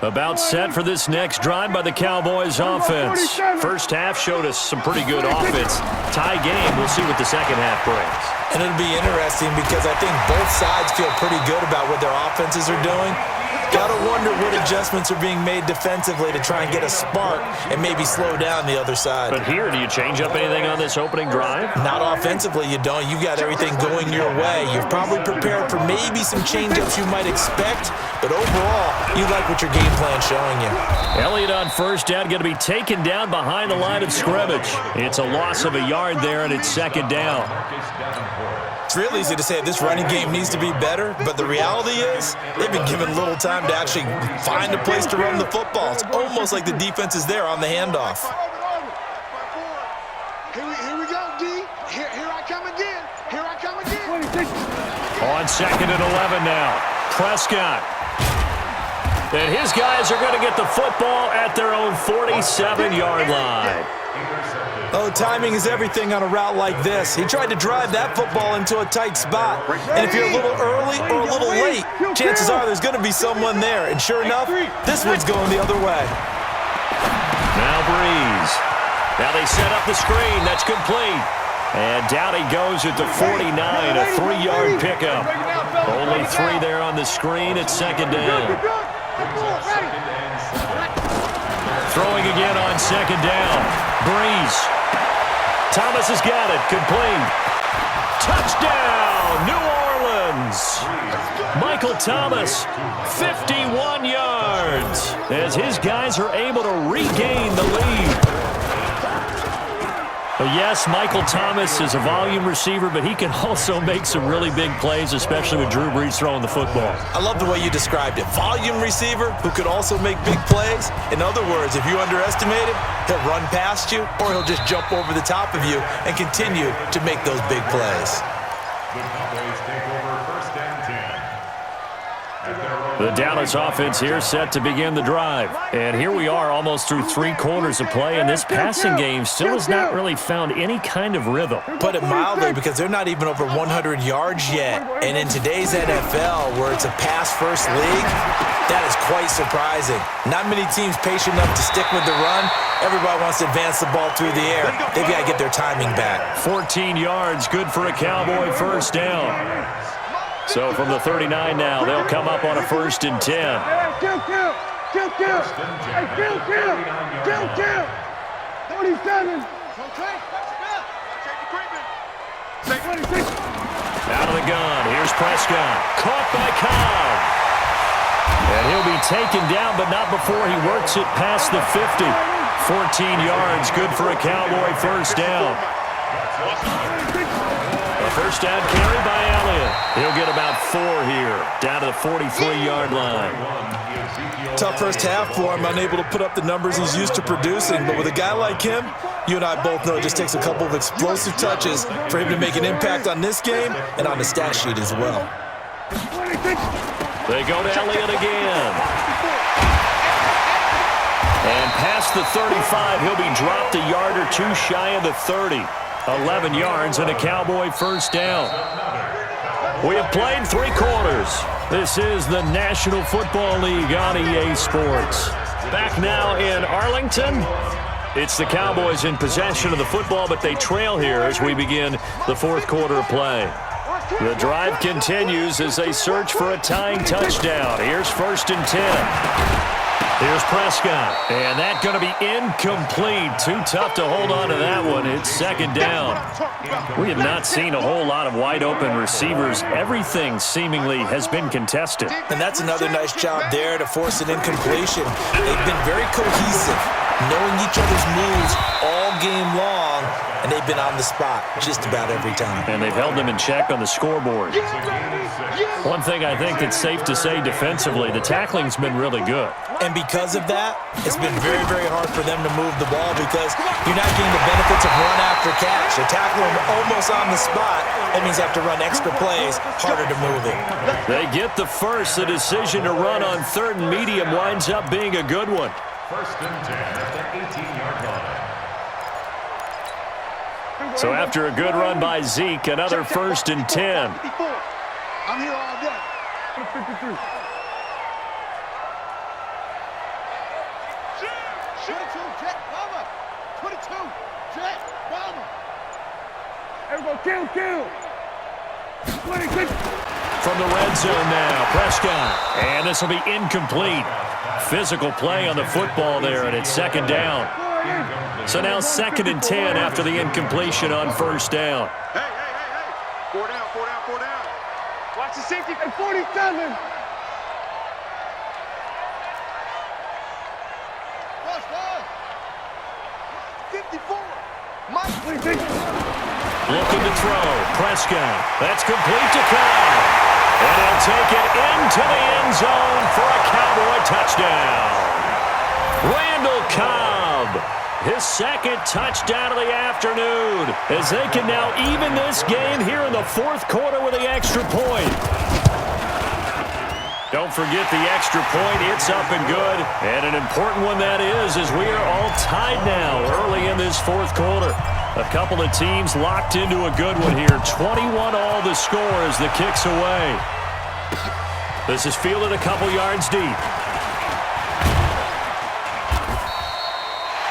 About set for this next drive by the Cowboys offense. First half showed us some pretty good offense. Tie game. We'll see what the second half brings. And it'll be interesting because I think both sides feel pretty good about what their offenses are doing. Got to wonder what adjustments are being made defensively to try and get a spark and maybe slow down the other side. But here, do you change up anything on this opening drive? Not offensively, you don't. You got everything going your way. You've probably prepared for maybe some change-ups you might expect, but overall, you like what your game plan's showing you. Elliott on first down, going to be taken down behind the line of scrimmage. It's a loss of a yard there, and it's second down. It's real easy to say this running game needs to be better, but the reality is they've been given little time to actually find a place to run the football. It's almost like the defense is there on the handoff. Here we go, D. Here I come again. Here I come again. On second and 11 now. Prescott. And his guys are going to get the football at their own 47-yard line. Oh, timing is everything on a route like this. He tried to drive that football into a tight spot. And if you're a little early or a little late, chances are there's going to be someone there. And sure enough, this one's going the other way. Now Breeze. Now they set up the screen. That's complete. And down he goes at the 49, a 3-yard pickup. Only 3 there on the screen at second down. Throwing again on second down. Breeze. Thomas has got it. Complete. Touchdown, New Orleans. Michael Thomas, 51 yards, as his guys are able to regain the lead. Well, yes, Michael Thomas is a volume receiver, but he can also make some really big plays, especially with Drew Brees throwing the football. I love the way you described it. Volume receiver who could also make big plays. In other words, if you underestimate him, he'll run past you or he'll just jump over the top of you and continue to make those big plays. The Cowboys take over first and 10. The Dallas offense here set to begin the drive. And here we are almost through 3 quarters of play, and this passing game still has not really found any kind of rhythm. Put it mildly, because they're not even over 100 yards yet. And in today's NFL, where it's a pass-first league, that is quite surprising. Not many teams patient enough to stick with the run. Everybody wants to advance the ball through the air. They've got to get their timing back. 14 yards, good for a Cowboy first down. So from the 39 now, they'll come up on a first and 10. Kill. 47. Out of the gun, here's Prescott. Caught by Cobb. And he'll be taken down, but not before he works it past the 50. 14 yards, good for a Cowboy first down. A first down carry by Elliott. He'll get about 4 here, down to the 43-yard line. Tough first half for him, unable to put up the numbers he's used to producing. But with a guy like him, you and I both know it just takes a couple of explosive touches for him to make an impact on this game and on the stat sheet as well. They go to Elliott again. And past the 35, he'll be dropped a yard or 2 shy of the 30. 11 yards and a Cowboy first down. We have played 3 quarters. This is the National Football League on EA Sports. Back now in Arlington. It's the Cowboys in possession of the football, but they trail here as we begin the 4th quarter of play. The drive continues as they search for a tying touchdown. Here's first and 10. Here's Prescott, and that's going to be incomplete. Too tough to hold on to that one. It's second down. We have not seen a whole lot of wide-open receivers. Everything seemingly has been contested. And that's another nice job there to force an incompletion. They've been very cohesive, knowing each other's moves all game long, and they've been on the spot just about every time. And they've held them in check on the scoreboard. One thing I think that's safe to say defensively, the tackling's been really good. And because of that, it's been very, very hard for them to move the ball because you're not getting the benefits of run after catch. You're tackling almost on the spot. That means you have to run extra plays, harder to move it. They get the first. The decision to run on 3rd and medium winds up being a good one. First and 10 at the 18-yard line. So after a good run by Zeke, another first and 10. I'm here all day. 53. 22, Jet, bomber. 22, Jet, bomber. Everybody kill. 26. From the red zone now, Prescott. And this will be incomplete. Physical play on the football there, and it's second down. So now 2nd and 10 after the incompletion on first down. Hey. 4 down. Watch the safety at 47. Watch, 54. Mike. 26. Looking to throw. Prescott. That's complete to Cobb. And he'll take it into the end zone for a Cowboy touchdown. Randall Cobb, his 2nd touchdown of the afternoon, as they can now even this game here in the 4th quarter with the extra point. Don't forget the extra point. It's up and good. And an important one that is, as we are all tied now early in this 4th quarter. A couple of teams locked into a good one here. 21 all the score as the kick's away. This is fielded a couple yards deep.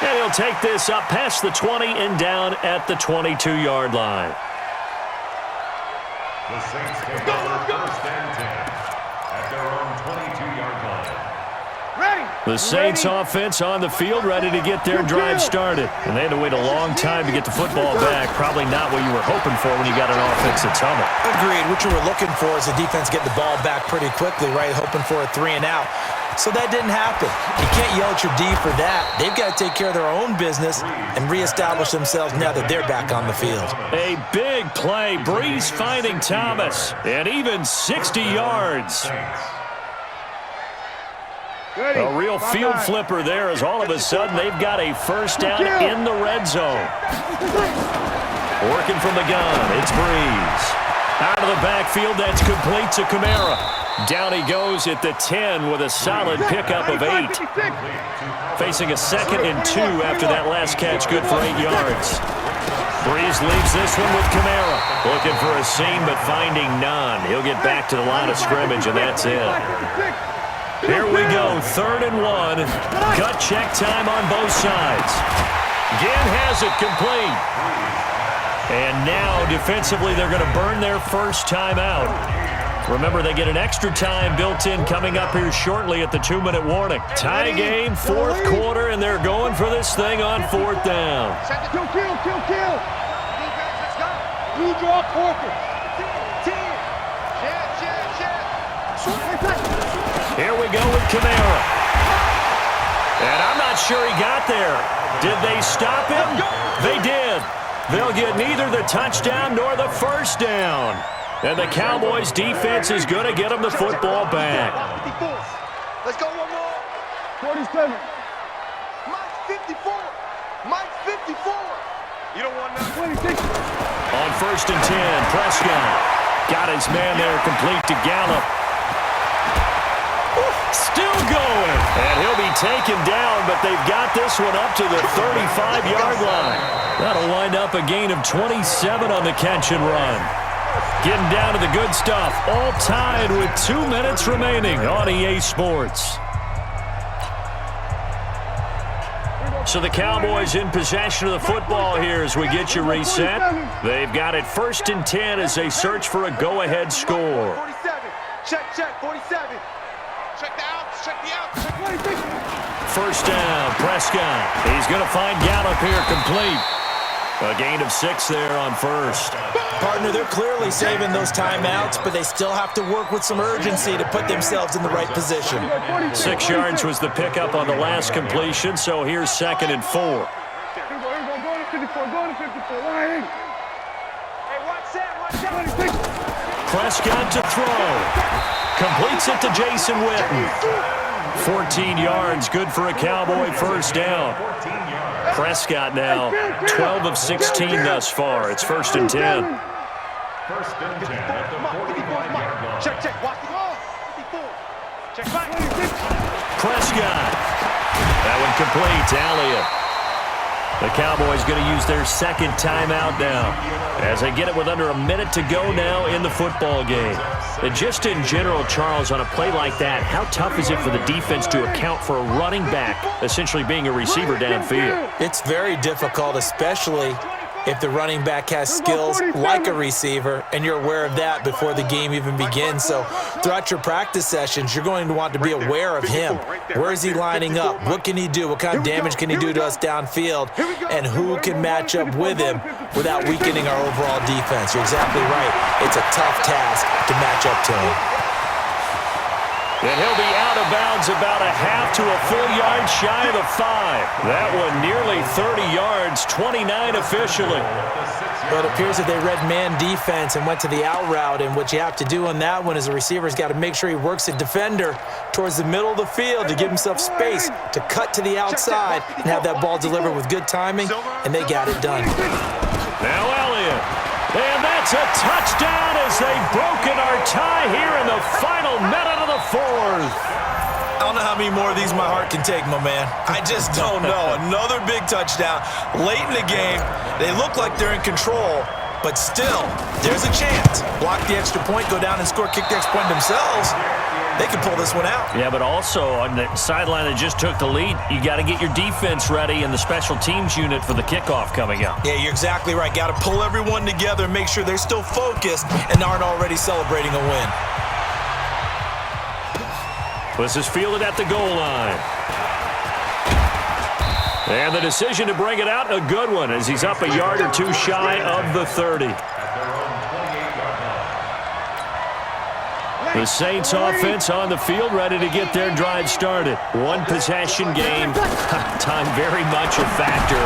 And he'll take this up past the 20 and down at the 22-yard line. The Saints take over 1st and 10 at their own 22-yard line. Ready. The Saints offense on the field, ready to get their drive started. And they had to wait a long time to get the football back. Probably not what you were hoping for when you got an offense that's humming. Agreed. What you were looking for is the defense getting the ball back pretty quickly, right? Hoping for a 3 and out. So that didn't happen. You can't yell at your D for that. They've got to take care of their own business and reestablish themselves now that they're back on the field. A big play. Breeze finding Thomas. And even 60 yards. A real field flipper there as all of a sudden they've got a first down in the red zone. Working from the gun, it's Breeze. Out of the backfield, that's complete to Kamara. Down he goes at the 10 with a solid pickup of 8. Facing a 2nd and 2 after that last catch, good for 8 yards. Breeze leaves this one with Kamara. Looking for a seam, but finding none. He'll get back to the line of scrimmage, and that's it. Here we go, 3rd and 1. Gut check time on both sides. Ginn has it complete. And now, defensively, they're going to burn their first time out. Remember, they get an extra time built in coming up here shortly at the 2-minute warning. Tie game, 4th quarter, and they're going for this thing on 4th down. Kill. Defense, let's go. Blue draw, Corker. 10. Jet. Here we go with Kamara. And I'm not sure he got there. Did they stop him? They did. They'll get neither the touchdown nor the first down. And the Cowboys' defense is going to get them the football back. 54. Let's go one more. 47. Mike 54. Mike 54. You don't want nothing. 26. On 1st and 10, Prescott got his man there complete to Gallup. Still going. And he'll be taken down, but they've got this one up to the 35-yard line. That'll wind up a gain of 27 on the catch and run. Getting down to the good stuff. All tied with 2 minutes remaining on EA Sports. So the Cowboys in possession of the football here as we get you reset. They've got it 1st and 10 as they search for a go-ahead score. 47. Check. 47. Check the outs. Check the outs. 1st down, Prescott. He's going to find Gallup here complete. A gain of 6 there on 1st. Partner, they're clearly saving those timeouts, but they still have to work with some urgency to put themselves in the right position. 6 yards was the pickup on the last completion, so here's 2nd and 4. Go to 54. Hey, watch that. 26. Prescott to throw. Completes it to Jason Witten. 14 yards, good for a Cowboy first down. Prescott now 12 of 16 thus far. It's 1st and 10. 1st and 10 at the 45-yard line. Check. Watch the ball. 54. Check back. 26. Prescott. That one complete to Elliott. The Cowboys going to use their second timeout now as they get it with under a minute to go now in the football game. And just in general, Charles, on a play like that, how tough is it for the defense to account for a running back essentially being a receiver downfield? It's very difficult, especially if the running back has skills like a receiver, and you're aware of that before the game even begins. So throughout your practice sessions, you're going to want to be aware of him. Where is he lining up? What can he do? What kind of damage can he do to us downfield? And who can match up with him without weakening our overall defense? You're exactly right. It's a tough task to match up to him. And he'll be out of bounds about a half to a full yard shy of the 5. That one nearly 30 yards, 29 officially. Well, it appears that they read man defense and went to the out route, and what you have to do on that one is the receiver's got to make sure he works a defender towards the middle of the field to give himself space to cut to the outside and have that ball delivered with good timing, and they got it done. Now Elliott. And that's a touchdown as they've broken our tie here in the final minute of the 4th. I don't know how many more of these my heart can take, my man. I just don't know. Another big touchdown late in the game. They look like they're in control, but still, there's a chance. Block the extra point, go down and score, kick the extra point themselves. They can pull this one out. Yeah, but also on the sideline that just took the lead, you got to get your defense ready and the special teams unit for the kickoff coming up. Yeah, you're exactly right. Got to pull everyone together and make sure they're still focused and aren't already celebrating a win. This is fielded at the goal line. And the decision to bring it out, a good one, as he's up a yard or two shy of the 30. The Saints offense on the field, ready to get their drive started. One possession game. Time very much a factor.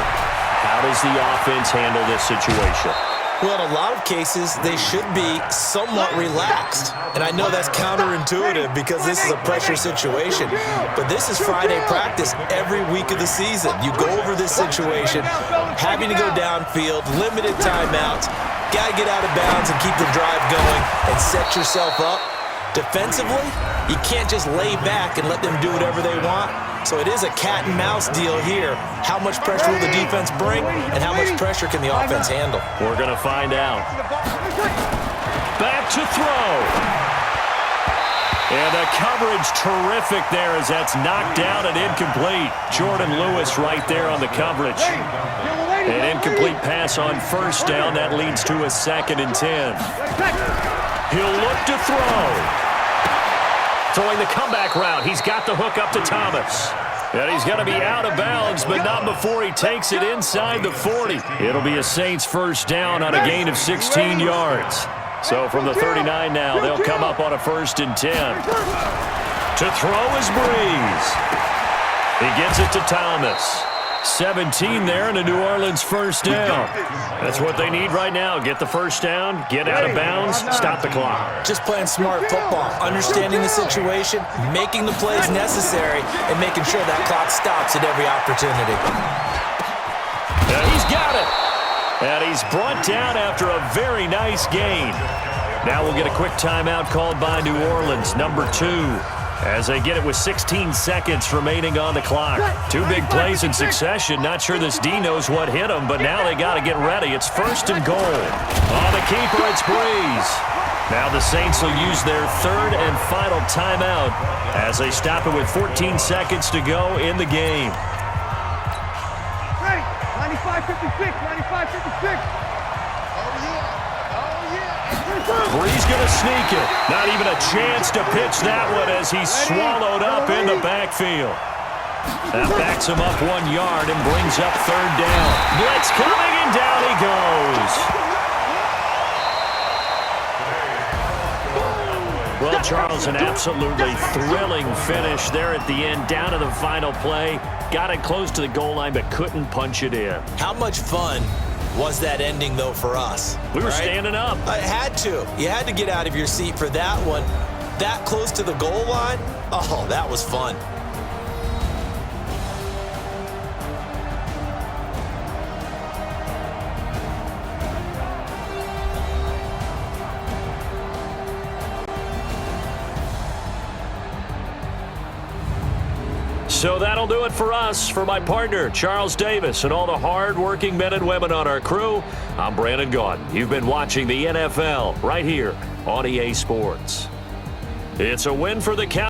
How does the offense handle this situation? Well, in a lot of cases, they should be somewhat relaxed. And I know that's counterintuitive because this is a pressure situation. But this is Friday practice every week of the season. You go over this situation, having to go downfield, limited timeouts, got to get out of bounds and keep the drive going and set yourself up. Defensively, you can't just lay back and let them do whatever they want. So it is a cat and mouse deal here. How much pressure will the defense bring, and how much pressure can the offense handle? We're going to find out. Back to throw. And the coverage terrific there as that's knocked down and incomplete. Jordan Lewis right there on the coverage. An incomplete pass on first down. That leads to a 2nd and 10. He'll look to throw. Throwing the comeback route. He's got the hook up to Thomas. And he's going to be out of bounds, but not before he takes it inside the 40. It'll be a Saints first down on a gain of 16 yards. So from the 39 now, they'll come up on a 1st and 10. To throw is Breeze. He gets it to Thomas. 17 there and a New Orleans first down. That's what they need right now. Get the first down, get out of bounds, stop the clock. Just playing smart football, understanding the situation, making the plays necessary, and making sure that clock stops at every opportunity. And he's got it. And he's brought down after a very nice gain. Now we'll get a quick timeout called by New Orleans, number 2. As they get it with 16 seconds remaining on the clock. 2 big plays in succession. Not sure this D knows what hit him, but now they got to get ready. It's 1st and goal. On the keeper, it's Breeze. Now the Saints will use their 3rd and final timeout as they stop it with 14 seconds to go in the game. Ready. 95-56, 95-56. Breeze going to sneak it. Not even a chance to pitch that one as he's swallowed up in the backfield. That backs him up 1 yard and brings up 3rd down. Blitz coming and down he goes. Well, Charles, an absolutely thrilling finish there at the end, down to the final play. Got it close to the goal line but couldn't punch it in. How much fun was that ending, though, for us? We were standing up. I had to. You had to get out of your seat for that one. That close to the goal line? Oh, that was fun. So that'll do it for us. For my partner, Charles Davis, and all the hard-working men and women on our crew, I'm Brandon Gaudin. You've been watching the NFL right here on EA Sports. It's a win for the Cowboys.